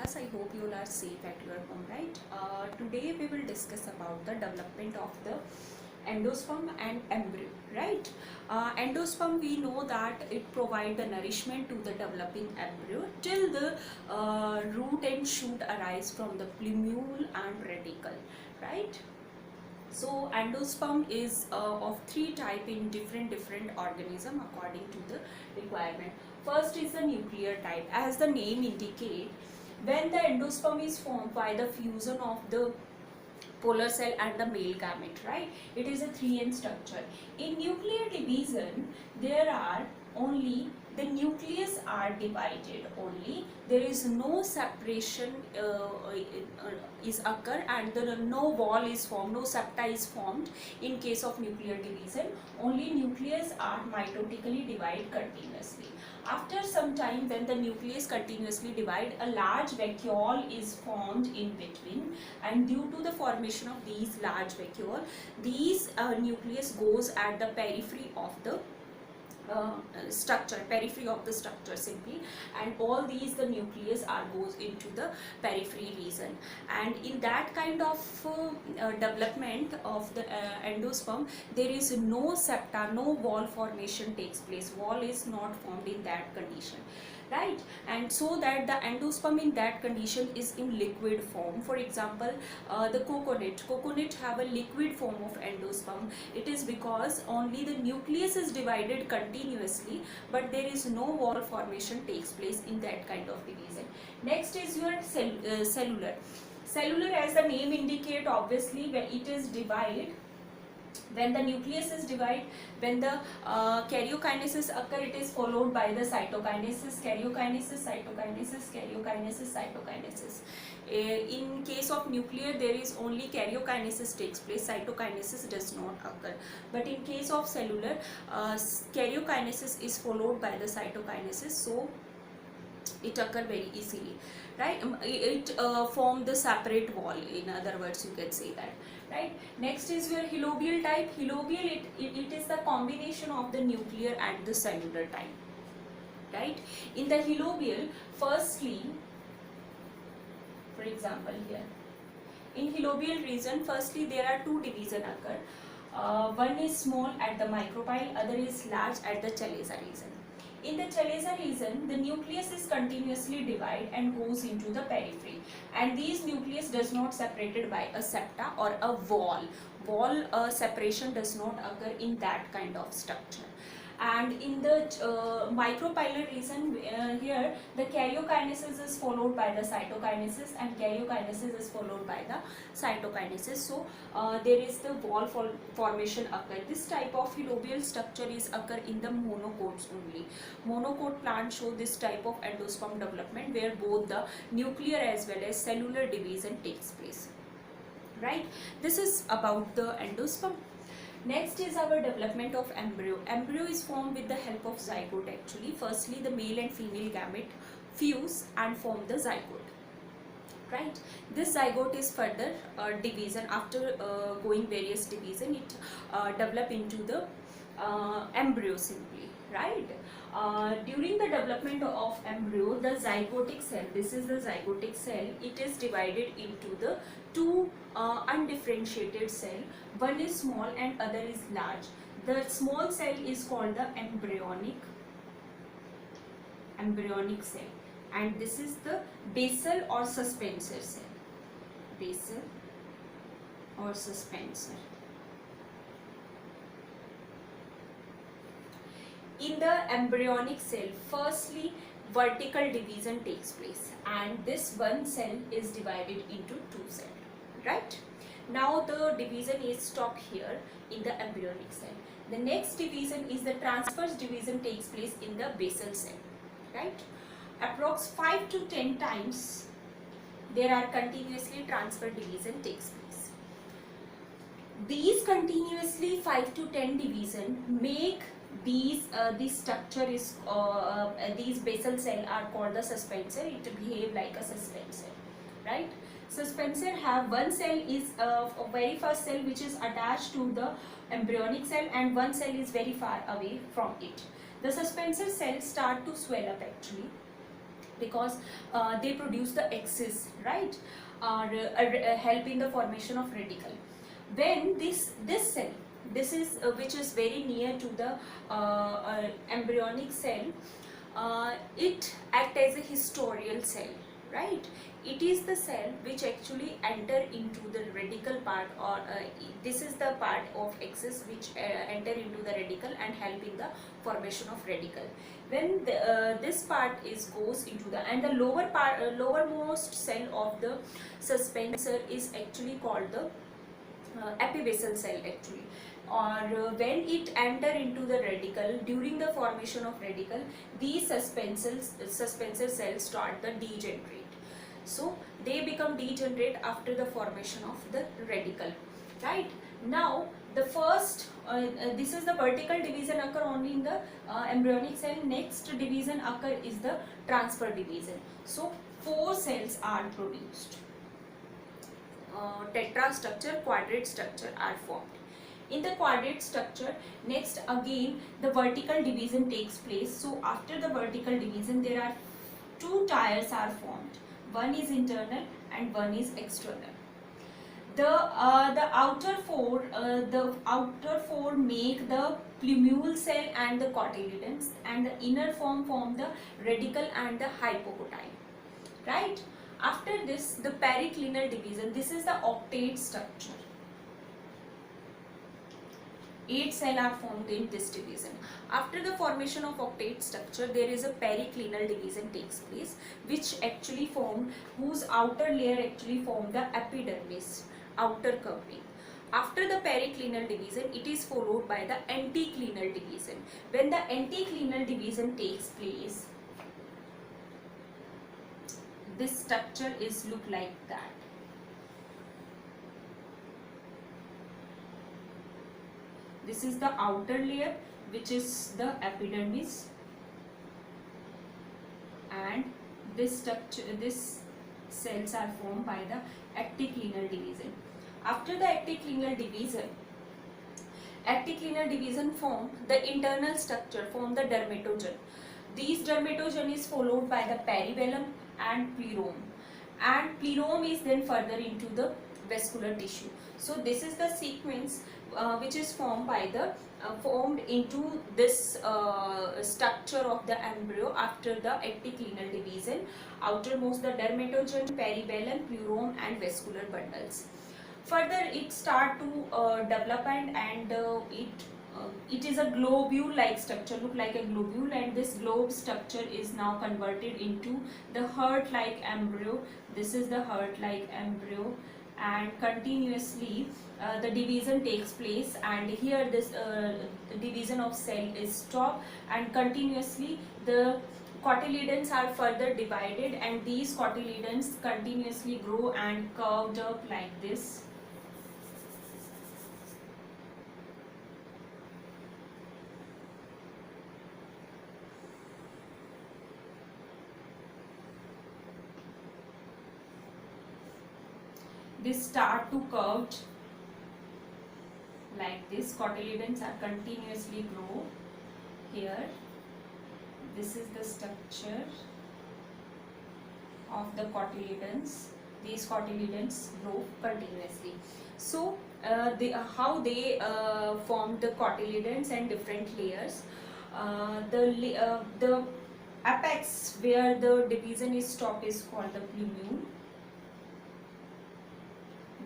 class. I hope you all are safe at your home, right? Today we will discuss about the development of the endosperm and embryo, right? Endosperm, we know that it provides the nourishment to the developing embryo till the root and shoot arise from the plumule and radicle, right? So endosperm is of three type in different organism according to the requirement. First is the nuclear type. As the name indicate, when the endosperm is formed by the fusion of the polar cell and the male gamete, right? It is a 3N structure. In nuclear division, there are only the nucleus are divided only. There is no separation is occur, and no wall is formed, no septa is formed in case of nuclear division. Only nucleus are mitotically divided continuously. After some time, when the nucleus continuously divide, a large vacuole is formed in between, and due to the formation of these large vacuole, these nucleus goes at the periphery of the periphery of the structure simply, and all these the nucleus are goes into the periphery region, and in that kind of development of the endosperm, there is no septa, no wall formation takes place. Wall is not formed in that condition, right? And so that the endosperm in that condition is in liquid form. For example, the coconut have a liquid form of endosperm. It is because only the nucleus is divided continuously, but there is no wall formation takes place in that kind of division. Next is your cellular. Cellular, as the name indicate, obviously when it is divided, when the nucleus is divided, when the karyokinesis occur, it is followed by the cytokinesis, cytokinesis. In case of nuclear, there is only karyokinesis takes place, cytokinesis does not occur. But in case of cellular, karyokinesis is followed by the cytokinesis, so it occur very easily, right? It form the separate wall, in other words you can say that, right? Next is your halobial type. Halobial, it is the combination of the nuclear and the cellular type, right? In the halobial, firstly, for example here, in halobial region, firstly there are two division occur. One is small at the micropyle, other is large at the chalaza region. In the chalaza region, the nucleus is continuously divided and goes into the periphery, and these nucleus does not separated by a septa or a wall. Wall separation does not occur in that kind of structure. And in the micropylar region, here the karyokinesis is followed by the cytokinesis, and karyokinesis is followed by the cytokinesis. So there is the wall formation occur. This type of halobial structure is occur in the monocots only. Monocot plants show this type of endosperm development, where both the nuclear as well as cellular division takes place, right? This is about the endosperm. Next is our development of embryo. Embryo is formed with the help of zygote actually. Firstly, the male and female gamete fuse and form the zygote, right? This zygote is further division. After going various division, it develop into the embryo simply, right? During the development of embryo, the zygotic cell, this is the zygotic cell, it is divided into the two undifferentiated cell. One is small and other is large. The small cell is called the embryonic cell, and this is the basal or suspensor cell. Basal or suspensor. In the embryonic cell, firstly vertical division takes place, and this one cell is divided into two cells, right? Now the division is stopped here in the embryonic cell. The next division is the transverse division takes place in the basal cell, right? Approx 5 to 10 times there are continuously transverse division takes place. These continuously 5 to 10 division make these this structure is these basal cell are called the suspensor. It behave like a suspensor, right? Suspensor have one cell is a very first cell which is attached to the embryonic cell, and one cell is very far away from it. The suspensor cells start to swell up actually, because they produce the excess, right, or help in the formation of radical. When this cell, this is which is very near to the embryonic cell, it act as a historial cell, right. It is the cell which actually enter into the radical part, or this is the part of excess which enter into the radical and help in the formation of radical. When this part is goes into the, and the lower part, lowermost cell of the suspensor is actually called the epibasal cell actually, or when it enter into the radical, during the formation of radical, these suspensor cells start the degenerate. So they become degenerate after the formation of the radical, right. Now the first this is the vertical division occur only in the embryonic cell. Next division occur is the transfer division. So 4 cells are produced. Tetra structure, quadrate structure are formed. In the quadrate structure, next again the vertical division takes place. So after the vertical division, there are 2 tiers are formed. One is internal and one is external. The outer four make the plumule cell and the cotyledons, and the inner form the radical and the hypocotyle, right. After this, the periclinal division, this is the octate structure. 8 cells are formed in this division. After the formation of octate structure, there is a periclinal division takes place, which actually form, whose outer layer actually form the epidermis, outer covering. After the periclinal division, it is followed by the anticlinal division. When the anticlinal division takes place, this structure is look like that. This is the outer layer, which is the epidermis, and this structure, this cells are formed by the anticlinal division. After the anticlinal division form the internal structure, form the dermatogen. These dermatogen is followed by the peribellum and plerome, and plerome is then further into the vascular tissue. So this is the sequence which is formed by the formed into this structure of the embryo after the anticlinal division. Outermost the dermatogen, peribellum, plerome and vascular bundles. Further it start to develop, and it is a globule like structure, look like a globule, and this globe structure is now converted into the heart like embryo. This is the heart like embryo, and continuously the division takes place, and here this division of cell is stopped, and continuously the cotyledons are further divided, and these cotyledons continuously grow and curved up like this. They start to curved like this. Cotyledons are continuously grow here. This is the structure of the cotyledons. These cotyledons grow continuously. So how they form the cotyledons and different layers. The apex where the division is stopped is called the plumule,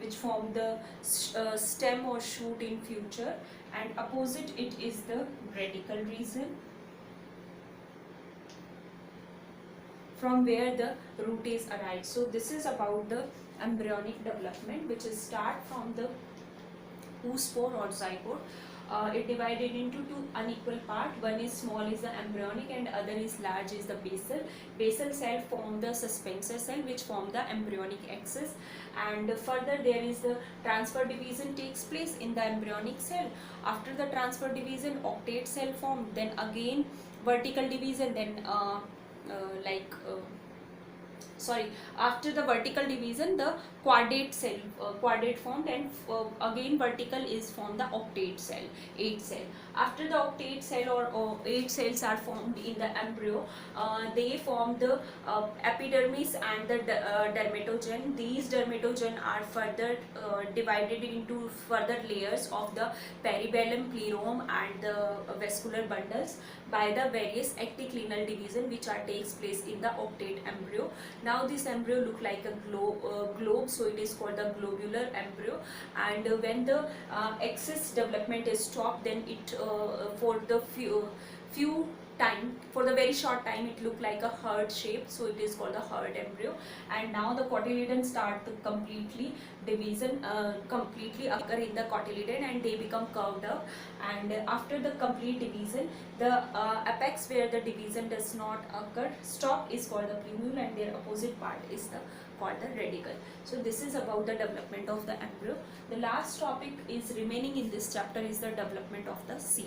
which form the stem or shoot in future, and opposite it is the radical region, from where the root is arrived. So this is about the embryonic development, which is start from the oospore or zygote. It divided into 2 unequal part. One is small is the embryonic and other is large is the basal. Basal cell form the suspensor cell, which form the embryonic axis, and further there is the transfer division takes place in the embryonic cell. After the transfer division, octate cell form, then again vertical division, then sorry, after the vertical division the quadrate cell quadrate formed, and again vertical is formed the octate cell, 8 cell. After the octate cell or 8 cells are formed in the embryo, they form the epidermis and the dermatogen. These dermatogen are further divided into further layers of the peribellum, plerome and the vascular bundles by the various ecticlinal division which are takes place in the octate embryo. Now this embryo look like a globe, so it is called the globular embryo. And when the excess development is stopped, then it for the few time, for the very short time, it look like a heart shape, so it is called the heart embryo. And now the cotyledon start to completely division completely occur in the cotyledon, and they become curved up. And after the complete division, the apex where the division does not occur stop is called the plumule, and their opposite part is the called the radicle. So this is about the development of the embryo. The last topic is remaining in this chapter is the development of the seed.